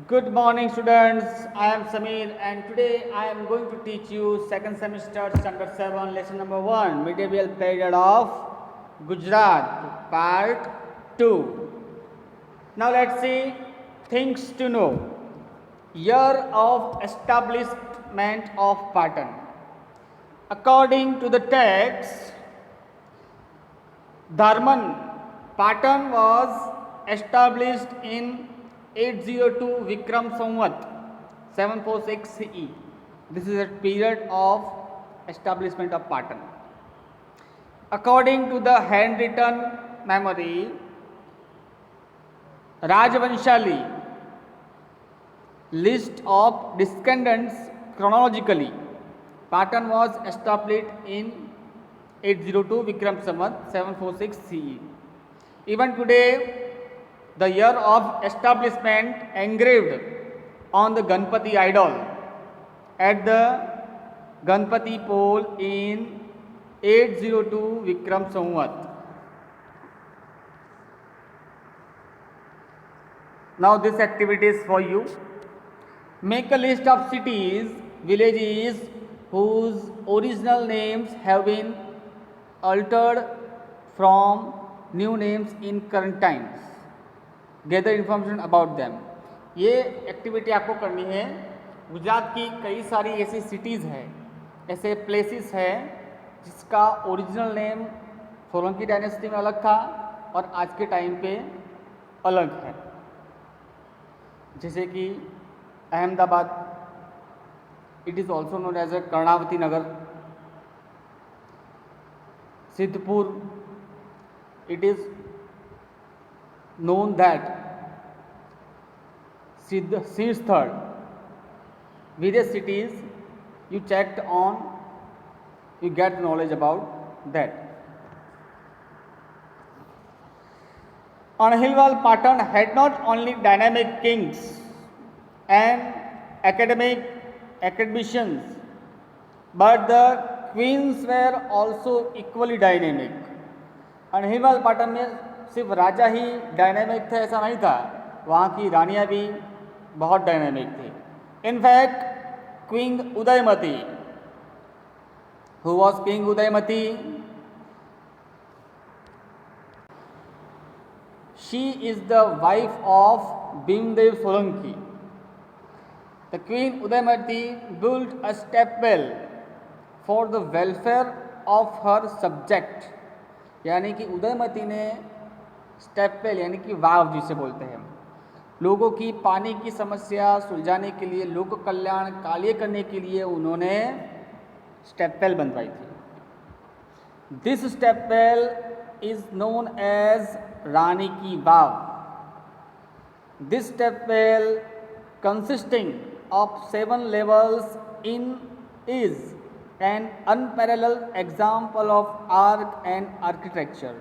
Good morning, students. I am Samir, and today I am going to teach you second semester standard 7 lesson number 1 medieval period of Gujarat part 2. Now let's see things to know. Year of establishment of Patan. According to the text, Dharman Patan was established in 802 Vikram Samvat 746 CE. This is a period of establishment of Patan. According to the handwritten memory, Rajvanshali list of descendants chronologically. Patan was established in 802 Vikram Samvat 746 CE. Even today, the year of establishment engraved on the Ganpati idol at the Ganpati pole in 802 Vikram Samvat. Now this activity is for you. Make a list of cities, villages whose original names have been altered from new names in current times. Gather information about them. ये activity आपको करनी है. गुजरात की कई सारी ऐसी cities हैं, ऐसे प्लेसेस हैं जिसका ओरिजिनल नेम सोलंकी डायनेस्टी में अलग था और आज के टाइम पे अलग है. जैसे कि Ahmedabad, it is also known as a Karnavati Nagar. Siddhpur, it is known that Siddhar. Various cities you checked on, you get knowledge about that. Anhilwal Patan had not only dynamic kings and academicians, but the queens were also equally dynamic. Anhilwal Patan में सिर्फ राजा ही dynamic थे ऐसा नहीं था, वहाँ की रानियाँ भी बहुत डायनेमिक थी. In fact queen Udayamati, who was king Udayamati, she is the wife of Bhimdev Solanki. The queen Udayamati build a stepwell for the welfare of her subject. यानी कि उदयमती ने स्टेपवेल यानी कि वाव जिसे बोलते हैं, लोगों की पानी की समस्या सुलझाने के लिए, लोक कल्याण कार्य करने के लिए उन्होंने स्टेपवेल बनवाई थी. This stepwell is known as Rani ki Vav. This stepwell consisting of 7 levels in is an unparalleled example of art and architecture.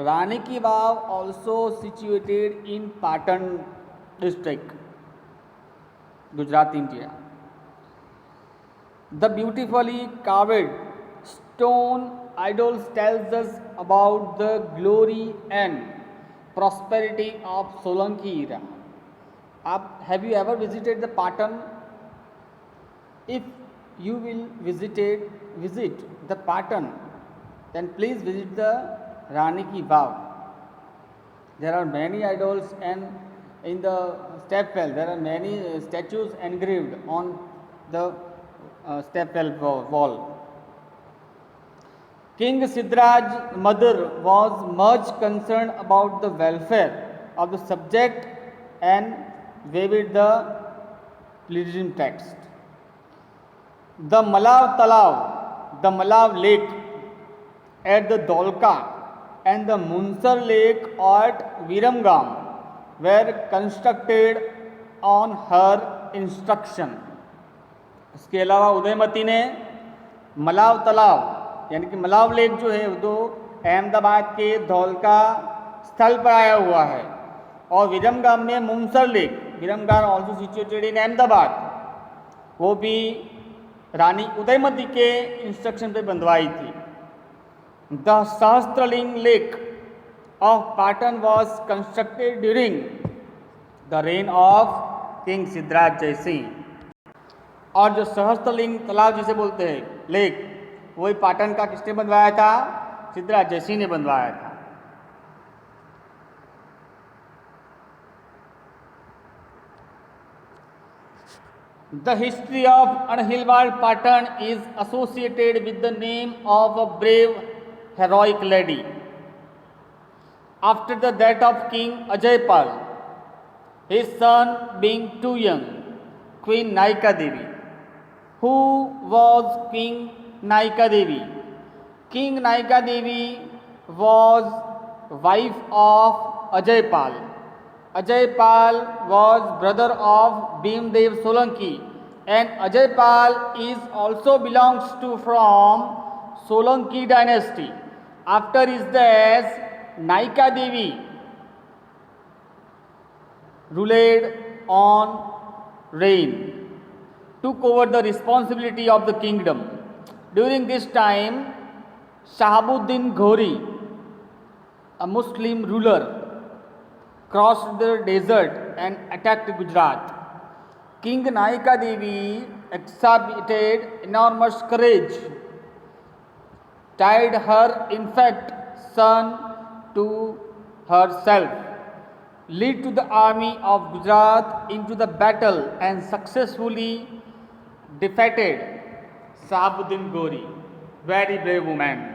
Rani Ki Vav also situated in Patan district, Gujarat, India. The beautifully carved stone idols tells us about the glory and prosperity of Solanki era. Have you ever visited the Patan? If you will visit the Patan, then please visit the Rani Ki Vav. There are many idols, and in the stepwell there are many statues engraved on the stepwell wall. King Siddhar's mother was much concerned about the welfare of the subject and waived the pilgrim text. The Malav Talav, the Malav Lake at the Dholka and the Munsar Lake at Viramgam were constructed on her instruction. इसके अलावा उदयमती ने मलाव तालाब यानी कि Malav lake जो है वो अहमदाबाद के धौलका स्थल पर आया हुआ है, और विरमगाम में Munsar lake, Viramgam also situated in Ahmedabad, वो भी रानी उदयमती के इंस्ट्रक्शन पे बंधवाई थी. The Sahastraling lake of Patan was constructed during the reign of king Siddhraj Jaysinh. और जो सहस्त्रलिंग तालाब जिसे बोलते हैं लेक, वही पाटन का किसने बनवाया था? सिद्धराज जयसिंह ने बनवाया था। The history of Anhilwal Patan is associated with the name of a brave, heroic lady. After the death of King Ajaypal, his son being too young, Queen Naika Devi. Who was Queen Naika Devi? King Naika Devi was wife of Ajaypal. Ajaypal was brother of Bhimdev Solanki, and Ajaypal is also belongs to from Solanki dynasty. After his death, Naika Devi ruled on reign, took over the responsibility of the kingdom. During this time, Shahabuddin Ghori, a Muslim ruler, crossed the desert and attacked Gujarat. King Naika Devi exhibited enormous courage, tied her infant son to herself, led to the army of Gujarat into the battle and successfully defeated Shahabuddin Ghori. Very brave woman.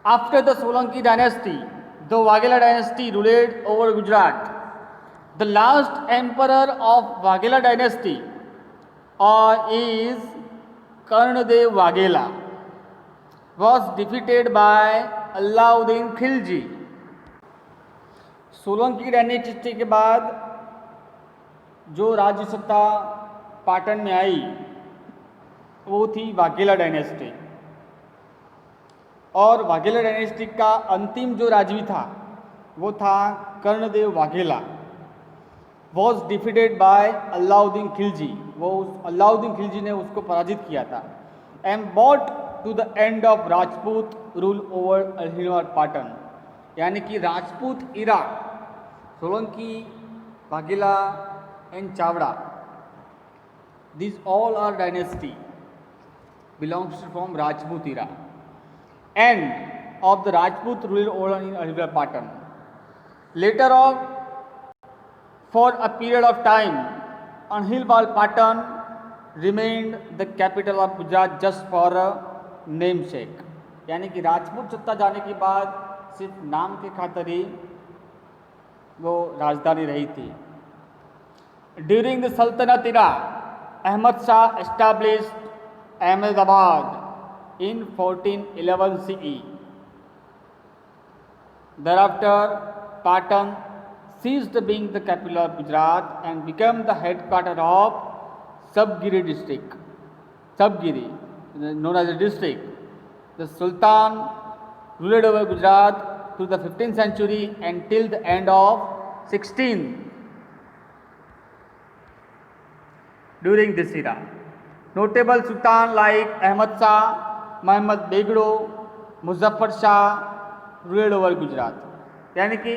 After the Solanki dynasty, the Waghela dynasty ruled over Gujarat. The last emperor of Waghela dynasty is Karnadev Waghela, was defeated by Alauddin Khilji. Solanki dynasty के बाद जो राज्य सत्ता पाटन में आई वो थी Vaghela dynasty. और Vaghela dynasty का अंतिम जो राजवी था वो था Karnadev Vaghela, was defeated by Alauddin Khilji. वो अलाउद्दीन खिलजी ने उसको पराजित किया था। And brought to the end of Rajput rule over Anhilwad Patan, यानी कि Rajput era, Solanki, Vaghela and Chavda, these all are dynasty belongs from Rajput era. End of the Rajput rule over in Aligarh Patan. Later on, for a period of time, Anhilwal Patan remained the capital of Gujarat just for a namesake. यानी कि राजपूत सत्ता जाने के बाद सिर्फ नाम के खातिर ही वो राजधानी रही थी। During the Sultanate era, Ahmad Shah established Ahmedabad in 1411 CE. Thereafter, Patan ceased being the capital of Gujarat and became the headquarters of Sabgiri district. Sabgiri, known as a district. The Sultan ruled over Gujarat through the 15th century until the end of 16th. During this era, notable Sultan like Ahmad Shah, Muhammad Begdo, Muzaffar Shah ruled over Gujarat. यानी कि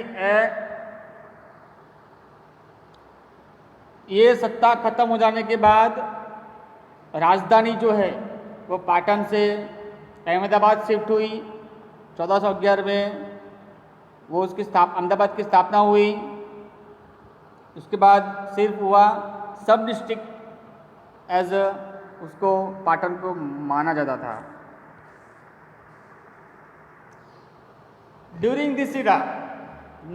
ये सत्ता खत्म हो जाने के बाद राजधानी जो है वो पाटन से अहमदाबाद शिफ्ट हुई। 1411 में वो उसकी अहमदाबाद की स्थापना हुई। उसके बाद सिर्फ हुआ सब डिस्ट्रिक्ट एज उसको पाटन को माना जाता था। During this era,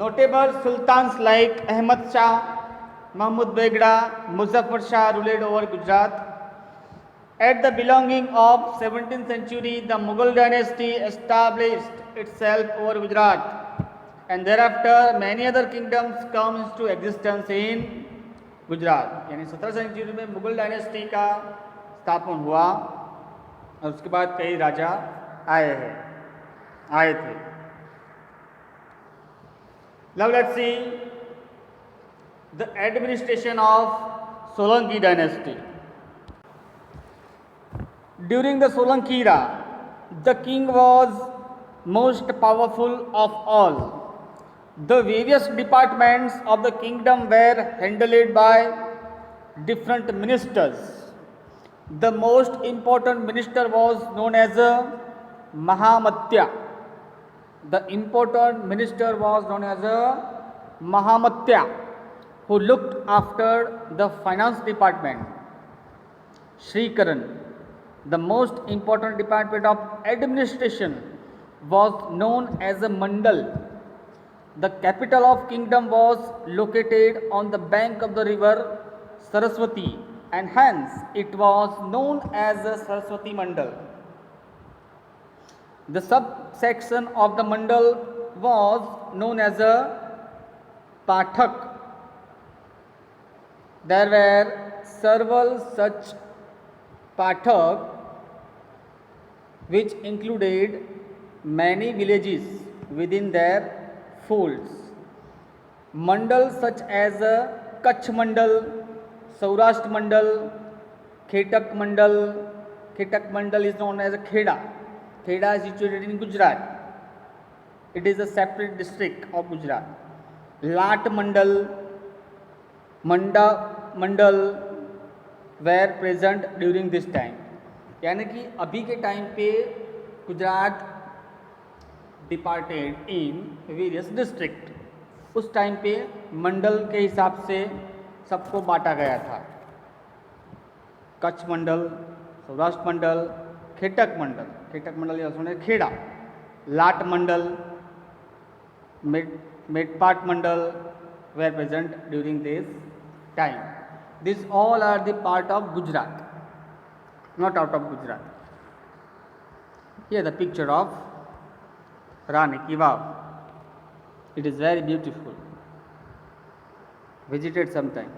notable sultans like Ahmad Shah, Mahmud Begda, Muzaffar Shah ruled over Gujarat. At the belonging of 17th century, the Mughal dynasty established itself over Gujarat, and thereafter many other kingdoms come into existence in Gujarat. यानी 17वीं century में Mughal dynasty का स्थापन हुआ और उसके बाद कई राजा आए थे। Now let's see the administration of Solanki dynasty. During the Solanki era, the king was most powerful of all. The various departments of the kingdom were handled by different ministers. The most important minister was known as Mahamatya. The important minister was known as Mahamatya, who looked after the finance department. Srikaran, the most important department of administration, was known as a Mandal. The capital of kingdom was located on the bank of the river Saraswati, and hence it was known as a Saraswati Mandal. The subsection of the Mandal was known as a Pathak. There were several such Pathak which included many villages within their folds. Mandals such as Kutch Mandal, Saurashtra Mandal, Khetak Mandal. Khetak Mandal is known as a Kheda. Kheda is situated in Gujarat. It is a separate district of Gujarat. Lat Mandal, Manda Mandal were present during this time. यानी कि अभी के time पे Gujarat departed in various district. उस time पे मंडल के हिसाब से सबको बांटा गया था. कच्छ मंडल, सौराष्ट्र मंडल, खेटक मंडल. खेटक मंडल या सुने खेड़ा. लाट मंडल, मेटपाट मंडल were present during this time. These all are the part of Gujarat, not out of Gujarat. Here the picture of Rani Ki Vav. It is very beautiful. Visit it sometime.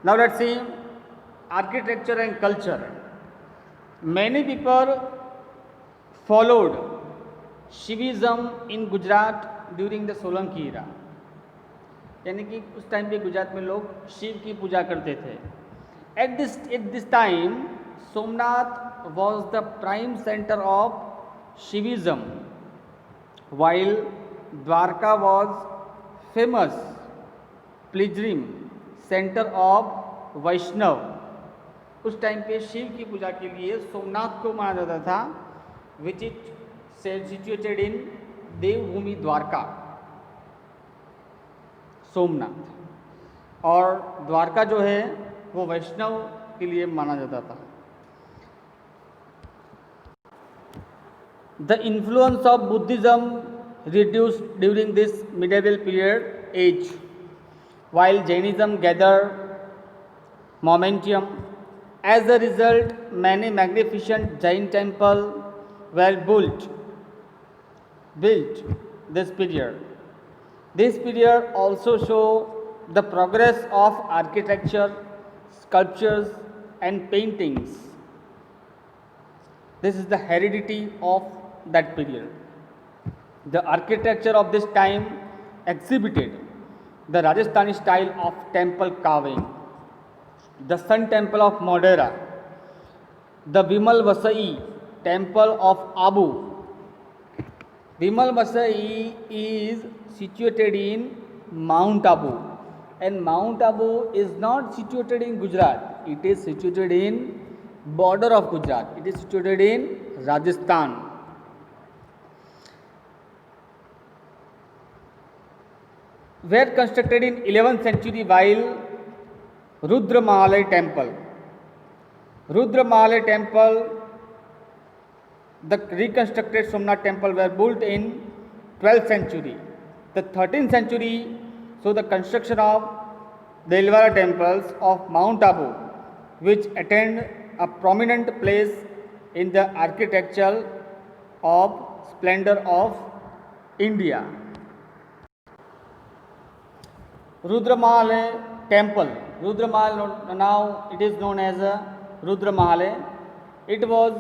Now let's see architecture and culture. Many people followed Shivism in Gujarat during the Solanki era. यानी कि उस time पे गुजरात में लोग शिव की पूजा करते थे. At this time Somnath was the prime centre of Shaivism, while Dwarka was famous pilgrim centre of Vaishnav. उस टाइम पे शिव की पूजा के लिए सोमनाथ को माना जाता था, विच इज सिचुएटेड इन देवभूमि द्वारका, सोमनाथ. और द्वारका जो है वो वैष्णव के लिए माना जाता था. The influence of Buddhism reduced during this medieval period age, while Jainism gathered momentum. As a result, many magnificent Jain temples were built this period. This period also show the progress of architecture, sculptures and paintings. This is the heredity of that period. The architecture of this time exhibited the Rajasthani style of temple carving, the Sun Temple of Modera, the Vimal Vasai Temple of Abu. Vimal Vasai is situated in Mount Abu, and Mount Abu is not situated in Gujarat. It is situated in border of Gujarat. It is situated in Rajasthan. Were constructed in 11th century, while Rudra Mahalay Temple. Rudra Mahalay Temple, the reconstructed Somnath Temple were built in 12th century. The 13th century saw the construction of the Elvara temples of Mount Abu, which attained a prominent place in the architecture of splendor of India. Rudra Mahalay Temple. Rudra Mahalay, now it is known as Rudra Mahalay. It was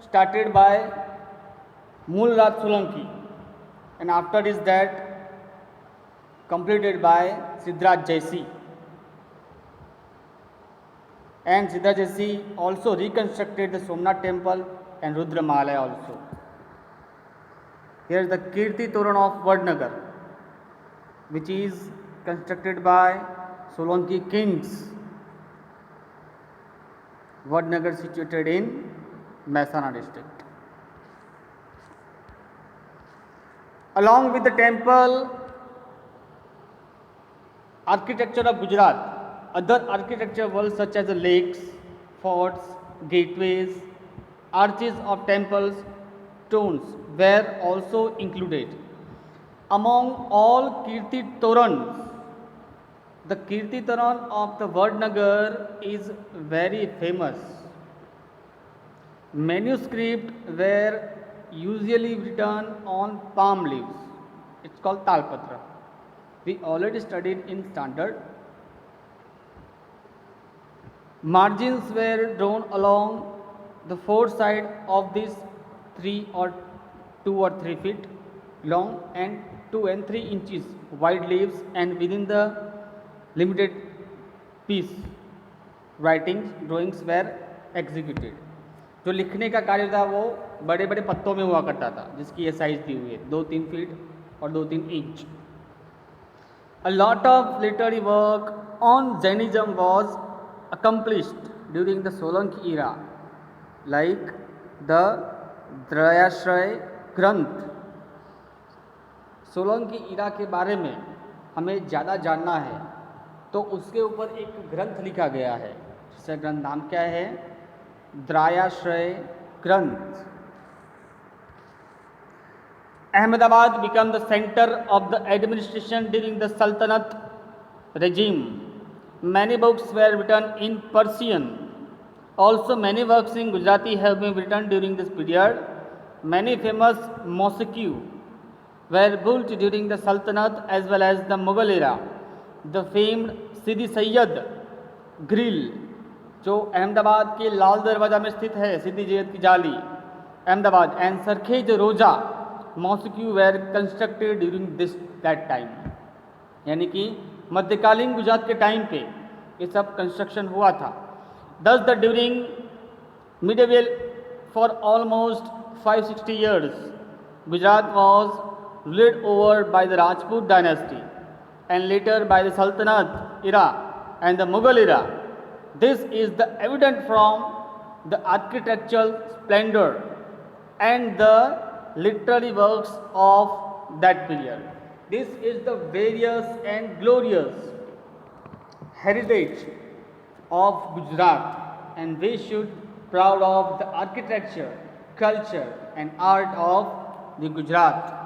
started by Mulraj Solanki, and after is that completed by Siddharth Jaisi. And Siddharth Jaisi also reconstructed the Somnath temple and Rudramalai also. Here is the Kirti Toran of Vadnagar, which is constructed by Solanki kings. Vadnagar situated in Mehsana district. Along with the temple architecture of Gujarat, other architecture works such as the lakes, forts, gateways, arches of temples, stones were also included. Among all Kirti Torans, the Kirti Toran of the Vadnagar is very famous. Manuscripts were usually written on palm leaves. It's called Talpatra. We already studied in standard. Margins were drawn along the four sides of this 3 or 2 or 3 feet long and 2 and 3 inches wide leaves, and within the limited piece writings drawings were executed. जो लिखने का कार्य था वो बड़े बड़े पत्तों में हुआ करता था, जिसकी ये साइज दी हुई है 2-3 फीट और 2-3 inch. A lot of literary work on Jainism was accomplished during the Solanki era, like the Drayashray Granth. Solanki era के बारे में हमें ज़्यादा जानना है तो उसके ऊपर एक ग्रंथ लिखा गया है, जिसका ग्रंथ नाम क्या है? द्रायाश्रय ग्रंथ. Ahmedabad became the center of the administration during the Sultanate regime. Many books were written in Persian. Also, many works in Gujarati have been written during this period. Many famous mosques were built during the Sultanate as well as the Mughal era. The famed Sidi Sayyid Grill, जो अहमदाबाद के लाल दरवाज़ा में स्थित है, सिद्दी जैद की जाली Ahmedabad, and Sarkhej Roza mosque were constructed during that time. यानी कि मध्यकालीन गुजरात के टाइम पे ये सब कंस्ट्रक्शन हुआ था. दस the during medieval for almost 560 years Gujarat was ruled over by the Rajput dynasty and later by the Sultanate era and the Mughal era. This is the evident from the architectural splendor and the literary works of that period. This is the various and glorious heritage of Gujarat, and we should proud of the architecture, culture and art of the Gujarat.